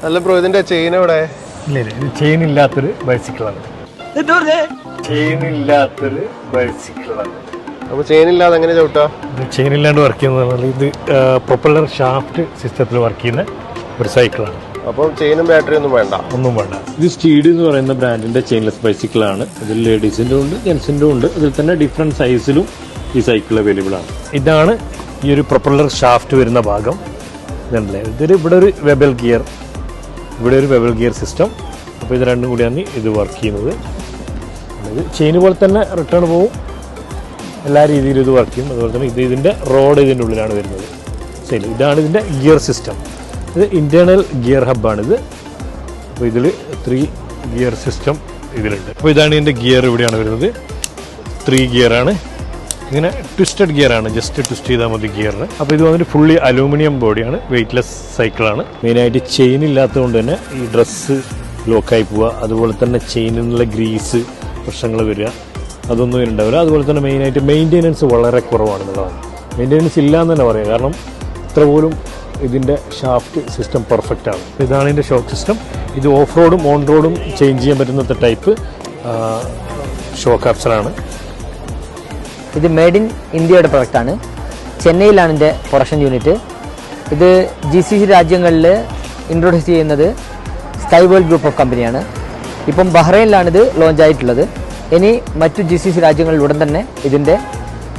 അല്ല ബ്രോ, ഇതിന്റെ ചെയിൻ എവിടെ? ഇല്ല ഇത് ചെയിൻ ഇല്ലാത്തൊരു ബൈസിക്കിളാണ്. അപ്പൊ ചെയിൻ ഇല്ലാതെ എങ്ങനെ ചവിട്ടാ? ഇത് ചെയിൻ ഇല്ലാണ്ട് വർക്ക് ചെയ്യുന്നത്. ഇത് പ്രൊപ്പല്ലർ ഷാഫ്റ്റ് സിസ്റ്റത്തിൽ വർക്ക് ചെയ്യുന്ന ഒരു സൈക്കിളാണ്. അപ്പം ചെയിനും ബാറ്ററി ഒന്നും വേണ്ട? ഒന്നും വേണ്ട. ഇത് സ്റ്റീഡ് എന്ന് പറയുന്ന ബ്രാൻഡിന്റെ ചെയിൻലെസ് ബൈസിക്കിളാണ്. ഇതിൽ ലേഡീസിന്റെ ഉണ്ട്, ജെൻസിന്റെ ഉണ്ട്. അതിൽ തന്നെ ഡിഫറെന്റ് സൈസിലും ഈ സൈക്കിൾ അവൈലബിൾ ആണ്. ഇതാണ് ഈ ഒരു പ്രൊപ്പല്ലർ ഷാഫ്റ്റ് വരുന്ന ഭാഗം. ഇതല്ലേ, ഇതിൽ ഇവിടെ ഒരു വെബൽ ഗിയർ, ഇവിടെ ഒരു വെബൽ ഗിയർ സിസ്റ്റം. അപ്പോൾ ഇത് രണ്ടും കൂടിയാണ് ഇത് വർക്ക് ചെയ്യുന്നത്. ഇത് ചെയിൻ പോലെ തന്നെ റിട്ടേൺ പോവും, എല്ലാ രീതിയിലും ഇത് വർക്ക് ചെയ്യും. അതുപോലെ തന്നെ ഇതിൻ്റെ റോഡ് ഇതിൻ്റെ ഉള്ളിലാണ് വരുന്നത്. ശരി, ഇതാണ് ഇതിൻ്റെ ഗിയർ സിസ്റ്റം. ഇത് ഇൻറ്റേർണൽ ഗിയർ ഹബ്ബാണിത്. അപ്പോൾ ഇതിൽ 3 ഗിയർ സിസ്റ്റം ഇതിലുണ്ട്. അപ്പോൾ ഇതാണ് ഇതിൻ്റെ ഗിയർ, ഇവിടെയാണ് വരുന്നത്. 3 ഗിയറാണ്. ഇങ്ങനെ ട്വിസ്റ്റഡ് ഗിയറാണ്, ജസ്റ്റ് ട്വിസ്റ്റ് ചെയ്താൽ മതി ഗിയറിന്. അപ്പോൾ ഇത് വന്നിട്ട് ഫുള്ളി അലൂമിനിയം ബോഡിയാണ്, വെയ്റ്റ്ലെസ് സൈക്കിളാണ്. മെയിനായിട്ട് ചെയിൻ ഇല്ലാത്തതുകൊണ്ട് തന്നെ ഈ ഡ്രസ്സ് ലോക്കായി പോവുക, അതുപോലെ തന്നെ ചെയിനിനുള്ള ഗ്രീസ് പ്രശ്നങ്ങൾ വരിക, അതൊന്നും ഉണ്ടാവില്ല. അതുപോലെ തന്നെ മെയിനായിട്ട് മെയിൻ്റെനൻസ് വളരെ കുറവാണെന്നുള്ളതാണ്. മെയിൻ്റെനൻസ് ഇല്ല എന്ന് തന്നെ പറയാം, കാരണം ഇത്ര പോലും ഇതിൻ്റെ ഷാഫ്റ്റ് സിസ്റ്റം പെർഫെക്റ്റ് ആണ്. ഇതാണ് ഇതിൻ്റെ ഷോക്ക് സിസ്റ്റം. ഇത് ഓഫ് റോഡും ഓൺ റോഡും ചേഞ്ച് ചെയ്യാൻ പറ്റുന്ന ടൈപ്പ് ഷോക്ക് ആപ്സറാണ്. ഇത് മെയ്ഡ് ഇൻ ഇന്ത്യയുടെ പ്രൊഡക്റ്റാണ്. ചെന്നൈയിലാണ് ഇതിൻ്റെ പ്രൊഡക്ഷൻ യൂണിറ്റ്. ഇത് GCC രാജ്യങ്ങളിൽ ഇൻട്രൊഡ്യൂസ് ചെയ്യുന്നത് സ്കൈ വേൾഡ് ഗ്രൂപ്പ് ഓഫ് കമ്പനിയാണ്. ഇപ്പം ബഹ്റൈനിലാണിത് ലോഞ്ച് ആയിട്ടുള്ളത്. ഇനി മറ്റു GCC രാജ്യങ്ങളിൽ ഉടൻ തന്നെ ഇതിൻ്റെ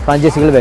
ഫ്രാഞ്ചൈസികൾ വരുന്നത്.